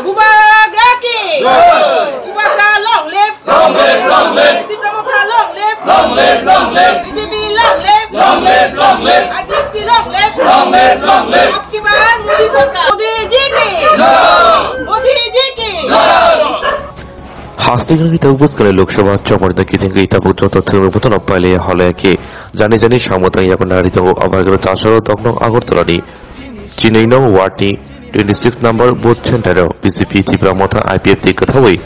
Bubagraki. Bubagra long live. Long live, long live. Dipramotha long live. Long live, long live. BJP long live. Long live, long live. IPFT long live. Long live, long live. आपकी बार मोदी सरकार. मोदी जी की. मोदी जी की. Hastigan kita ubuskan Loksawa Chomorda Kiting kita putra terus betul apa le hal ke jani samota yang nari jago abagar tasaro tokno Agartala Chinaino Wati 26 number booth center BJP Tipramotha IPFT Kathawai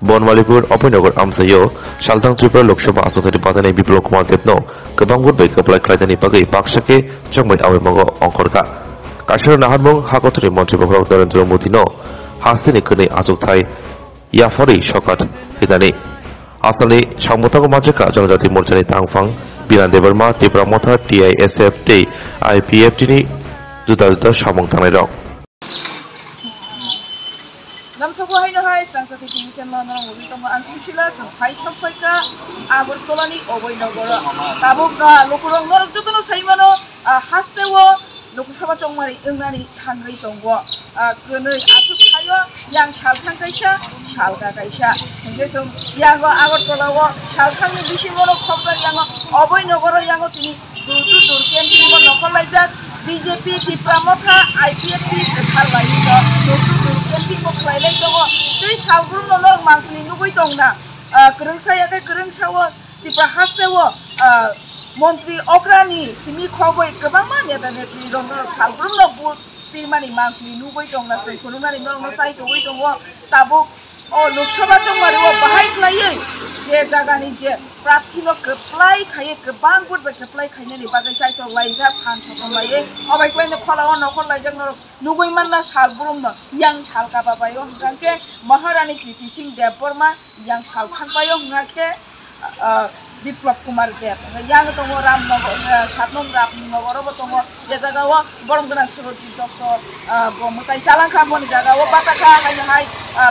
Bonmalipur Opinagar Amsayo Shaltang Tripura Loksawa Asotari Patane Biplok Kumar Depno Kabang Wood by Kaplai Kraitani Pagai Paksake Chongmai Awemago Onkorka Kashar Nahamong Hakotri Montri Babrok Narendra Modi no Hastini Kune Azukthai Yafori Shokat Hidani Asali Shamutago Majaka Janjati Morchani Tangfang Bilan Deverma Tipramotha TISF Day IPFT ni Juta Shamong Tanero Namsako hai no hai sangsati tingsen lana ngori tong an susila sanghai shoppaika Agartala ni oboi nagara tabukka lokurong norok jotono saimano hastewo Loksawa Chongmari Engnani Thangai Tongo Gonoi Asuk Thayo yang Shalthang kaisa Shalka kaisa Henggesong yango Agartala wo Shalthang ni bisimono khobjar yango oboi nagara yango tini durtu durken tini nokol laijak BJP Tipramotha IPFT kathal laito durtu durken tini khlailai tongo tei salgrum nolong mangkli nugui tongna kerengsa yakai kerengsawo Tipra hastewo Montri Okrani Simi Khoboi Kabama Neta Netri Rono Salgrum no Bud Pirmani Mangli Nugoi Tongna Sai Kununari no Sai Togoi Tongwa Tabu O Loksawa Chongmari wo Bahai Khlaiye Je Jagani Je Prathi no Kaplai Khaye Kabang Bud ba Kaplai Khaine ni Bagai Sai to Laija Phan Sokomlaye Obai Klai no Kholawa no Khol Laijak no Nugoi Manna Salgrum no Yang Salka Babayo Hangke Maharani Kriti Singh Deborma Yang Salkhan Bayo Hangke Biplop Kumar Dep yang tongo Ramnagar Satnom Ramnagar tongo jagawa borong dengan Surojit Dr. Bomutai Jalangkambon jagawa Bataka hai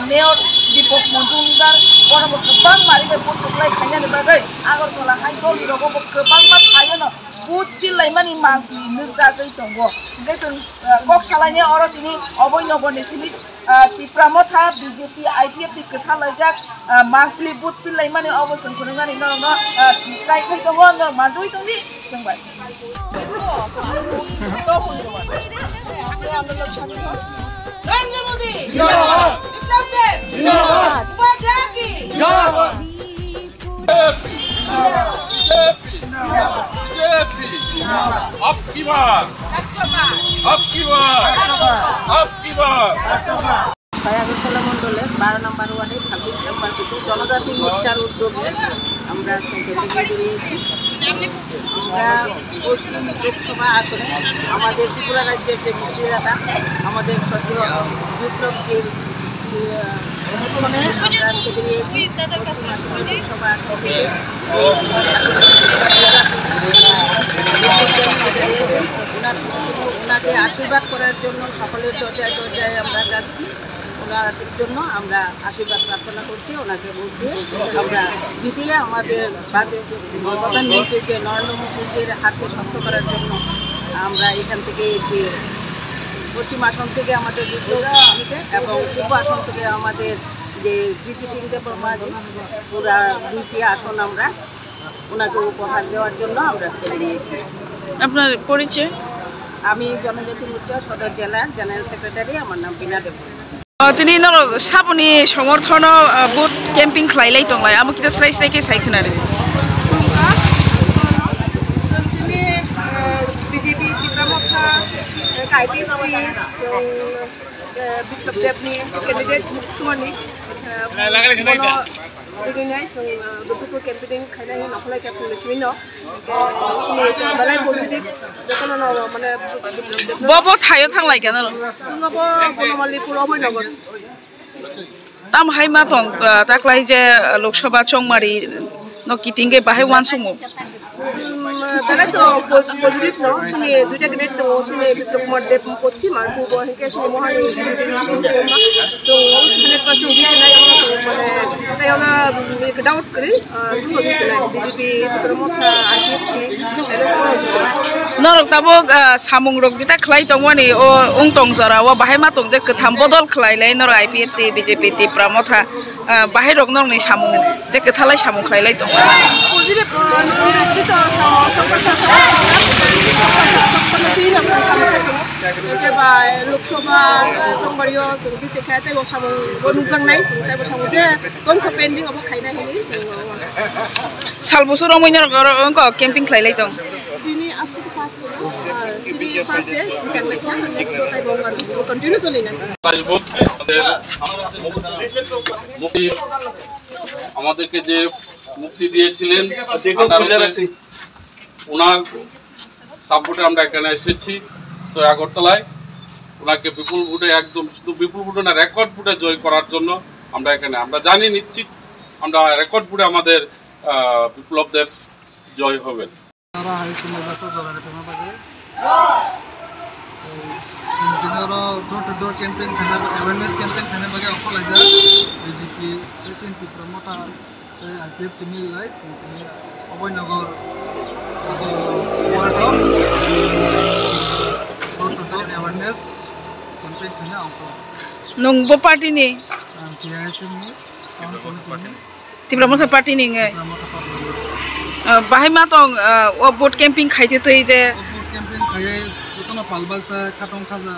Mayor Dipok Monjungar borong kebang mari berputuklai kanya sebagai Agartala hai doli rogo kebang mat hayo no putil laimani mangli nurjagai tongo ngesun kok salahnya orang ini oboi nogo nesimi Tipramotha BJP IPFT kathal laijak mangli but pilai mani obosong kunungani no trai khai tongo no manjoi tongni sengbai Narendra Modi Zindabad Biplab Deb Zindabad Bubagraki Zindabad Saya Agartala Mondole 12 নম্বর ওয়ার্ডে 26 নম্বর বুথে জনজাতি মোর্চার উদ্যোগে আমরা সেখানে বেরিয়েছি আমরা পশ্চিম লোকসভা আসনে আমাদের ত্রিপুরা রাজ্যের যে মুক্তিদাতা আমাদের শ্রদ্ধেয় বিপ্লবজির অনুমোদনে আমরা বেরিয়েছি পশ্চিম আসনে লোকসভা আসনে ওনাকে আশীর্বাদ করার জন্য সকলের দরজায় দরজায় আমরা যাচ্ছি ওনার জন্য আমরা আশীর্বাদ প্রার্থনা করছি ওনাকে ভোট দিয়ে আমরা দ্বিতীয় আমাদের প্রধানমন্ত্রী যে নরেন্দ্র মোদীজির হাতকে শক্ত করার জন্য আমরা এখান থেকে পশ্চিম আসন থেকে আমাদের বিপ্লবীকে এবং পূর্ব আসন থেকে আমাদের যে কৃতি সিং দেববর্মাজি পুরা দুইটি আসন আমরা ওনাকে উপহার দেওয়ার জন্য আমরা বেরিয়েছি। আপনার পরিচয়? আমি জনজাতি মোর্চা সদর জেলার জেনারেল সেক্রেটারি আমার নাম বিনা দেব। তিনি সাবনি সমর্থন বুথ ক্যাম্পিং খাইলাই দंलाय आमो किता स्राय स्राय के सायखोनारे जोंनि बीजेपी Tipramotha IPFT बिप्लब देबनि कैंडिडेट मुखसुमानि बिदिनाय जों दुपुर कैंपेनिं खायनाय नखलाय कैंपेनिं लक्ष्मीनो बालाय पजिटिभ जखनो माने बबो थायो थांलाय केन जोंबो बनमालीपुर अभयनगर ताम हाय मा दं ताक्लाय जे Lok Sabha चंगमारी no kitinge bahay wan sumo তারা তো পজিটিভ নো শুনে দুইটা গ্রেড তো শুনে বিপ্লব কুমার দেব করছি মার পূর্ব হেকে শুনে মহান তো 100% দিতে নাই মানে তাই ওনা डाउट करी सुनो बीजेपी प्रमोथा नरक ताबो सामुं रक जिता खलाई तंगवानी ओ उंतंग जरा वा बाहाय मा तंग जे कथाम बदल खलाइलाय नर आईपीएफटी बीजेपी प्रमोथा बाहाय रक नरनि सामुं जे कथालाय सामुं खलाइलाय तंग पुजिले तो के बाय लोकसभा चंबरियो सुरती देखाते वो सामुं वो नुजंग नाय सुरते वो सामुं जे कोन को पेंडिंग अब खाइना हेनि साल बसुर मैन रक कैंपिंग खलाइलाय तंग दिनी आस्ते फास्ट दिनी fast day camping next time वो कंटिन्यू चलिना মুক্তি আমাদেরকে যে মুক্তি দিয়েছিলেন ওনার সাপোর্টে আমরা এখানে এসেছি তো আগরতলায় ওনাকে বিপুল ভোটে একদম শুধু বিপুল ভোটে না রেকর্ড ভোটে জয় করার জন্য আমরা এখানে আমরা জানি নিশ্চিত আমরা রেকর্ড ভোটে আমাদের বিপ্লব দেব জয় হবেন डोर टू डोर कैंपेन खाना अवेयरनेस कैंपेन खाने बगे अकल आजा बीजेपी चिंती प्रमोटा आईपीएफ टीम लाई Abhoynagar ward door to door awareness campaign खाना अकल नंगबो पार्टी नि टीआईएसएम नि टाउन कमिटी ती प्रमोथा पार्टी नि बाहाय मा तंग ओ वोट कैंपिंग खाइते तै जे वोट कैंपेन खाये जतना पालबासा खाटं खाजा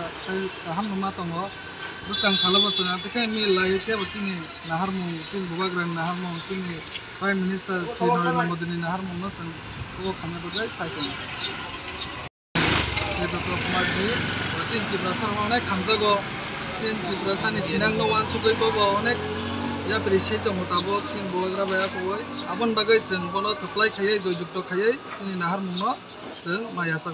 हम नमा तंगो बुसकां सालाबसा तके मि लायते बचिनि नाहारमु चिन बुबाग्रान नाहारमु चिनि प्राइम मिनिस्टर श्री नरेंद्र मोदी नि नाहारमु नसन वो खाना बजाय साइकल श्री डॉक्टर कुमार जी चिन तिब्रासा अनेक खामजागो चिन तिब्रासानि थिनां नो वान सुगै बबो अनेक या प्रेसै दङ ताबो चिन बुबाग्रा बाया खय आबन बागै जों बनो थप्लाय खायै जयजुक्त खायै चिनि नाहारमु न जों मायासा